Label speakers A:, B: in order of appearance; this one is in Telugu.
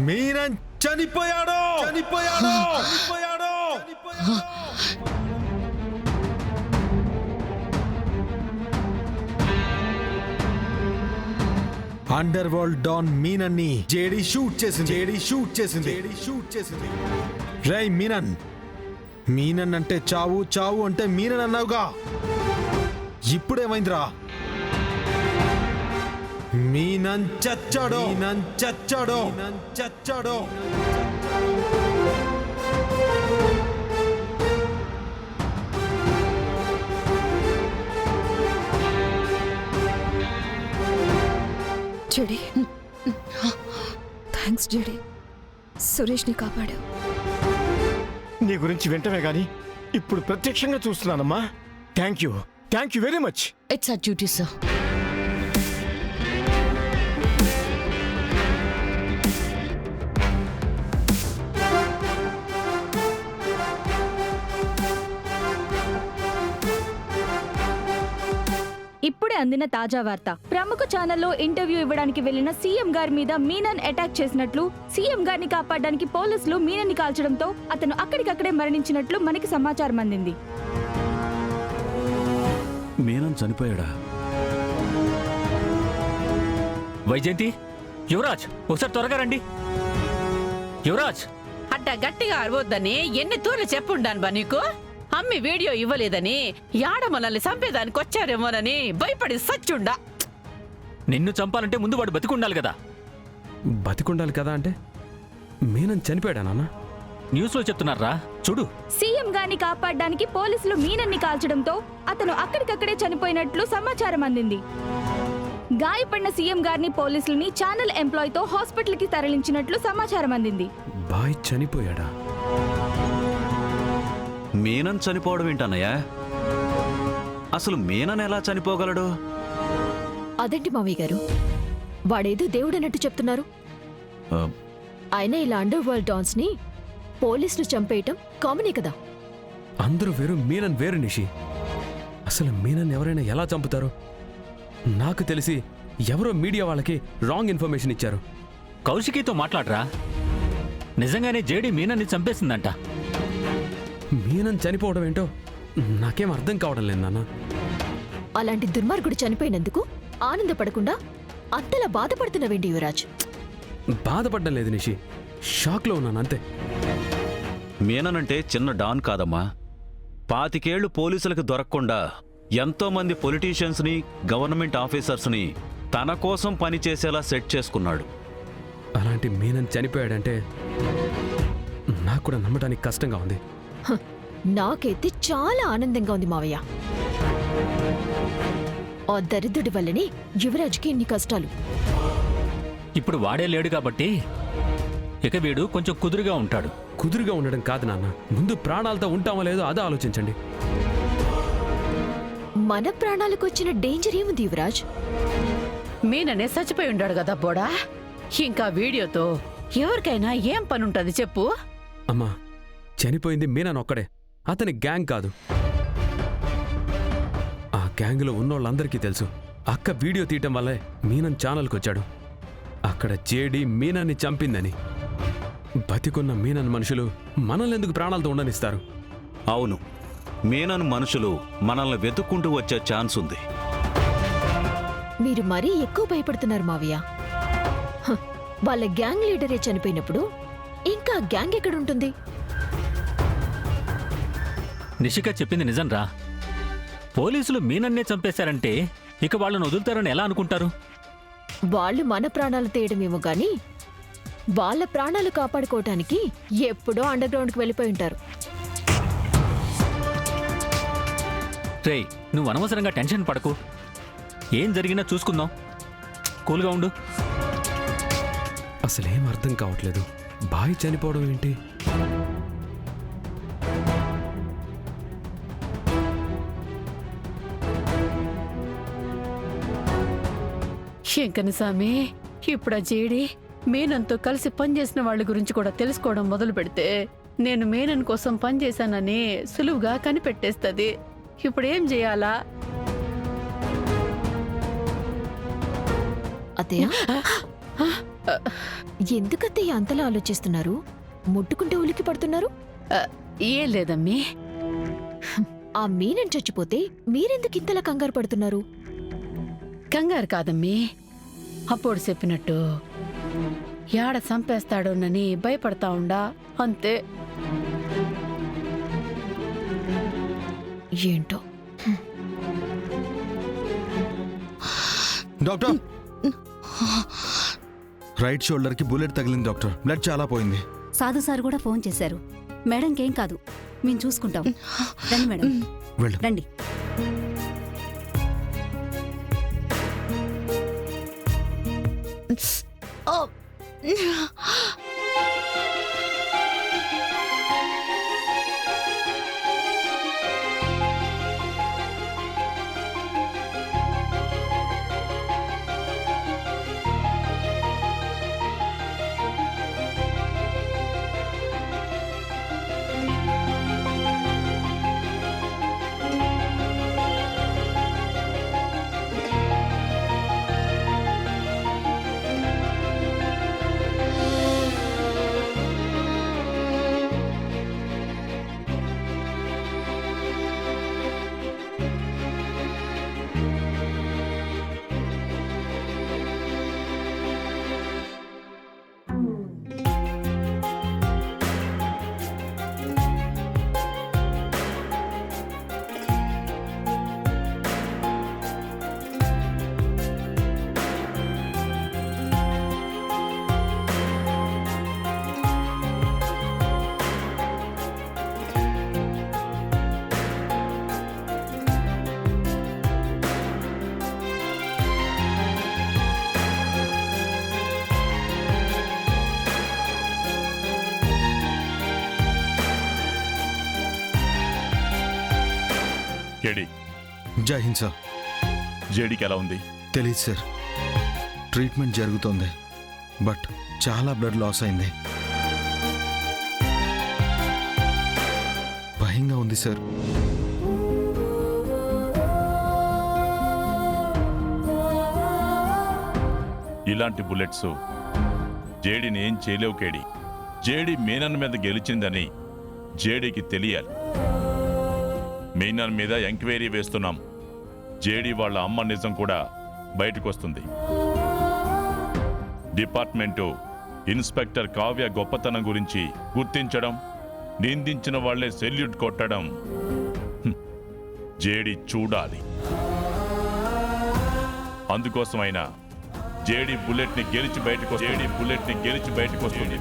A: మీనన్ చనిపోయాడు. అండర్ వరల్డ్ డాన్ మీనన్ ని జేడీ షూట్ చేసింది. రేయ్ మీనన్ అంటే చావు, చావు అంటే మీనన్ అన్నావుగా, ఇప్పుడేమైందిరా? మీనన్ చచ్చాడో.
B: జెడీ, థ్యాంక్స్ జెడీ, సురేష్ని కాపాడావు.
C: నీ గురించి వెంటనే గాని ఇప్పుడు ప్రత్యక్షంగా చూస్తున్నానమ్మా. Thank you very much.
B: It's our duty sir.
D: ఇప్పుడే అందిన తాజా వార్త. ప్రముఖ ఛానల్లో ఇంటర్వ్యూ ఇవ్వడానికి వెళ్లిన సీఎం గారి మీద మీనన్ అటాక్ చేసినట్లు, సీఎం గారిని కాపాడడానికి పోలీసులు మీనన్ ని కాల్చడంతో అతను అక్కడికక్కడే మరణించినట్లు మనకి సమాచారం అందింది.
E: మీనన్ చనిపోయాడా?
F: వైజయంతి, యువరాజ్ ఒకసారి త్వరగా రండి. యువరాజ్,
G: అట్ట గట్టిగా అరవద్దని ఎన్ని తూర్లు చెప్పుండాను బా నీకు. అమ్మి వీడియో ఇవ్వలేదని, యాడ మనల్ని చంపేదానికి వచ్చారేమోనని భయపడి సచ్చుండా.
F: నిన్ను చంపాలంటే ముందు వాడు బతికుండాలి కదా.
A: బతికుండాలి కదా అంటే మీనన్ చనిపోయాడా నాన్న?
F: న్యూస్లో చెప్తున్నారా చూడు.
D: సీఎం గారిని కాపాడడానికి పోలీసులు మీనన్ ని కాల్చడంతో అతను అక్కడికక్కడే చనిపోయినట్లు సమాచారం అందింది. గాయపడిన సీఎం గారిని పోలీసులని ఛానల్ ఎంప్లాయ్ తో హాస్పిటల్ కి తరలించినట్లు సమాచారం అందింది.
A: బాయ్ చనిపోయాడా?
E: మీనన్ చనిపోవడం ఏంటన్నయ్యా? అసలు మీనన్ ఎలా చనిపోగలడు?
B: అదేంటి మావయ్య గారు, వాడేదో దేవుడన్నట్టు చెప్తున్నారు. అయినా ఇలా అండర్ వరల్డ్ డాన్స్ ని పోలీసులు చంపేయటం కామనే కదా.
A: అందరూ వేరు, మీనన్ వేరు నిషి. అసలు మీనన్ ఎవరైనా ఎలా చంపుతారు? నాకు తెలిసి ఎవరో మీడియా వాళ్ళకి రాంగ్ ఇన్ఫర్మేషన్ ఇచ్చారు.
F: కౌశికితో మాట్లాడరా. నిజంగానే జేడీ మీనన్ని చంపేసిందంట.
A: మీనన్ చనిపోవడం ఏంటో నాకేం అర్థం కావడం లేదు నాన్న.
B: అలాంటి దుర్మార్గుడు చనిపోయినందుకు ఆనందపడకుండా అంతలా బాధపడుతున్నావేంటి యువరాజ్?
A: బాధపడ్డం లేదు నిషి, షాక్లో ఉన్నాను అంతే.
E: మీనన్ అంటే చిన్న డాన్ కాదమ్మా. 25 ఏళ్లు పోలీసులకు దొరకకుండా ఎంతో మంది పొలిటీషియన్స్ ని, గవర్నమెంట్ ఆఫీసర్స్ ని తన కోసం పనిచేసేలా సెట్ చేసుకున్నాడు.
A: అలాంటి మీనన్ చనిపోయాడంటే నాకు కూడా నమ్మడానికి కష్టంగా ఉంది.
B: నాకైతే చాలా ఆనందంగా ఉంది మావయ్య. ఆ దరిద్రుడి వల్లనే యువరాజ్కి ఇన్ని కష్టాలు.
F: ఇప్పుడు వాడే లేడు కాబట్టి ఇక వీడు కొంచెం కుదురుగా ఉంటాడు.
A: కుదురుగా ఉండడం కాదు నాన్న, ముందు ప్రాణాలతో ఉంటామో లేదో అదే ఆలోచించండి.
B: మన ప్రాణాలకు వచ్చిన డేంజర్ ఏముంది యువరాజ్?
G: మీననే చచ్చిపోయి ఉండాడు కదా బోడా. ఇంకా వీడియోతో ఎవరికైనా ఏం పనుంటది చెప్పు.
A: అమ్మా, చనిపోయింది మీనన్ ఒక్కడే, అతని గ్యాంగ్ కాదు. ఆ గ్యాంగ్లో ఉన్నోళ్ళందరికీ తెలుసు అక్క వీడియో తీయటం వల్లే మీనన్ ఛానల్కి వచ్చాడు. అక్కడ జేడీ మీనన్ని చంపిందని. బతికున్న మీనన్ మనుషులు మనల్ని ఎందుకు ప్రాణాలతో ఉండనిస్తారు?
E: అవును, మీనన్ మనుషులు మనల్ని వెతుక్కుంటూ వచ్చే ఛాన్స్ ఉంది.
B: మీరు మరీ ఎక్కువ భయపడుతున్నారు మావయ్య. వాళ్ళ గ్యాంగ్ లీడరే చనిపోయినప్పుడు ఇంకా గ్యాంగ్ ఎక్కడుంటుంది?
F: నిషిక చెప్పింది నిజంరా. పోలీసులు మీనన్నే చంపేశారంటే ఇక వాళ్ళను వదులుతారని ఎలా అనుకుంటారు?
B: వాళ్ళు మన ప్రాణాలు తీయడమేమో గాని వాళ్ళ ప్రాణాలు కాపాడుకోవటానికి ఎప్పుడో అండర్ గ్రౌండ్కి వెళ్ళిపోయి ఉంటారు.
F: రేయ్, నువ్వు అనవసరంగా టెన్షన్ పడకు. ఏం జరిగినా చూసుకుందాం. కూల్గా ఉండు.
A: అసలేం అర్థం కావట్లేదు. బాయ్ చనిపోవడం ఏంటి?
G: శంకని సామి, ఇప్పుడు జేడి మీనన్తో కలిసి పనిచేసిన వాళ్ళ గురించి కూడా తెలుసుకోవడం మొదలు పెడితే నేను మీనన్ కోసం పనిచేశానని సులువుగా కనిపెట్టేస్తుంది. ఇప్పుడు ఏం చేయాలా?
B: అత్తయ్య ఎందుకత్తయ్య అంతలా ఆలోచిస్తున్నారు? ముట్టుకుంటే ఉలికి పడుతున్నారు.
G: ఏం లేదమ్మీ.
B: ఆ మీనని చచ్చిపోతే మీరెందుకు ఇంతలా కంగారు పడుతున్నారు?
G: కంగారు కాదమ్మీ, అప్పుడు చెప్పినట్టు యాడ చంపేస్తాడోనని భయపడతా ఉండా అంతే.
B: ఏంటో
H: డాక్టర్, రైట్ షోల్డర్ కి బుల్లెట్ తగిలింది డాక్టర్. బ్లడ్ చాలా పోయింది.
I: సాధు సార్ కూడా ఫోన్ చేశారు. మేడంకేం కాదు, మేము చూసుకుంటాం. రండి మేడం,
H: వెళ్ళు.
I: రండి.
J: కేడి,
H: జై హింద్ సార్.
J: జేడీకి ఎలా ఉంది?
H: తెలీదు సార్. ట్రీట్మెంట్ జరుగుతోంది, బట్ చాలా బ్లడ్ లాస్ అయింది. భయంగా ఉంది సార్.
J: ఇలాంటి బుల్లెట్స్ జేడీని ఏం చేయలేవు కేడి. జేడీ మీనన్ మీద గెలిచిందని జేడీకి తెలియాలి. మీనన్ మీద ఎంక్వైరీ వేస్తున్నాం. జేడీ వాళ్ళ అమ్మ నిజం కూడా బయటకు వస్తుంది. డిపార్ట్మెంటు ఇన్స్పెక్టర్ కావ్య గొప్పతనం గురించి గుర్తించడం, నిందించిన వాళ్లే సెల్యూట్ కొట్టడం జేడీ చూడాలి. అందుకోసమైనా జేడీ బుల్లెట్ని గెలిచి బయటకు వస్తుంది.